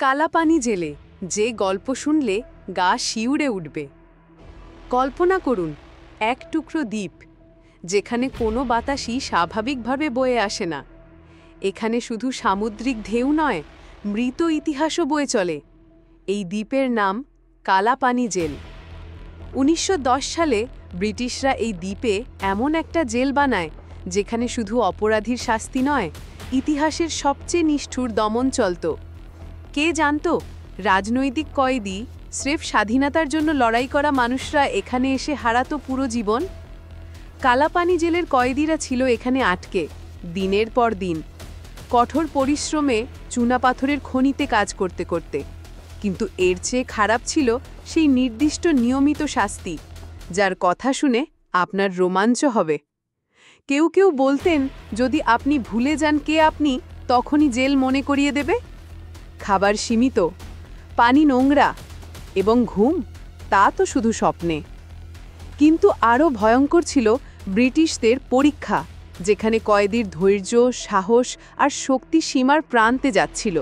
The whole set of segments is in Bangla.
কালাপানি জেলে যে গল্প শুনলে গা শিউরে উঠবে। কল্পনা করুন এক টুকরো দ্বীপ যেখানে কোনো বাতাসই স্বাভাবিকভাবে বয়ে আসে না। এখানে শুধু সামুদ্রিক ঢেউ নয়, মৃত ইতিহাসও বয়ে চলে। এই দ্বীপের নাম কালাপানি জেল। ১৯১০ সালে ব্রিটিশরা এই দ্বীপে এমন একটা জেল বানায় যেখানে শুধু অপরাধীর শাস্তি নয়, ইতিহাসের সবচেয়ে নিষ্ঠুর দমন চলত। কে জানত রাজনৈতিক কয়েদি, স্রেফ স্বাধীনতার জন্য লড়াই করা মানুষরা এখানে এসে হারাতো পুরো জীবন। কালাপানি জেলের কয়েদিরা ছিল এখানে আটকে দিনের পর দিন, কঠোর পরিশ্রমে চুনাপাথরের খনিতে কাজ করতে করতে। কিন্তু এর চেয়ে খারাপ ছিল সেই নির্দিষ্ট নিয়মিত শাস্তি, যার কথা শুনে আপনার রোমাঞ্চ হবে। কেউ কেউ বলতেন যদি আপনি ভুলে যান কে আপনি, তখনই জেল মনে করিয়ে দেবে। খাবার সীমিত, পানি নোংরা এবং ঘুম তা তো শুধু স্বপ্নে। কিন্তু আরও ভয়ঙ্কর ছিল ব্রিটিশদের পরীক্ষা, যেখানে কয়েদির ধৈর্য, সাহস আর শক্তি সীমার প্রান্তে যাচ্ছিল।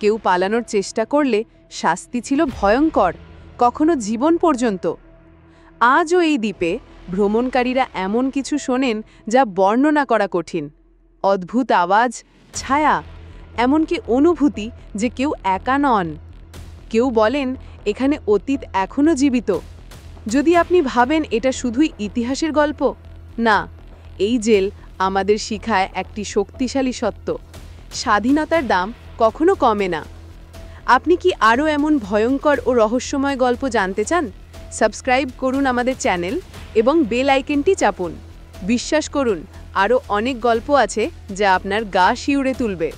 কেউ পালানোর চেষ্টা করলে শাস্তি ছিল ভয়ঙ্কর, কখনো জীবন পর্যন্ত। আজও এই দ্বীপে ভ্রমণকারীরা এমন কিছু শোনেন যা বর্ণনা করা কঠিন। অদ্ভুত আওয়াজ, ছায়া, এমনকি অনুভূতি যে কেউ একা নন। কেউ বলেন এখানে অতীত এখনও জীবিত। যদি আপনি ভাবেন এটা শুধুই ইতিহাসের গল্প, না, এই জেল আমাদের শিখায় একটি শক্তিশালী সত্য: স্বাধীনতার দাম কখনো কমে না। আপনি কি আরও এমন ভয়ঙ্কর ও রহস্যময় গল্প জানতে চান? সাবস্ক্রাইব করুন আমাদের চ্যানেল এবং বেল আইকনটি চাপুন। বিশ্বাস করুন, আরও অনেক গল্প আছে যা আপনার গা শিউরে তুলবে।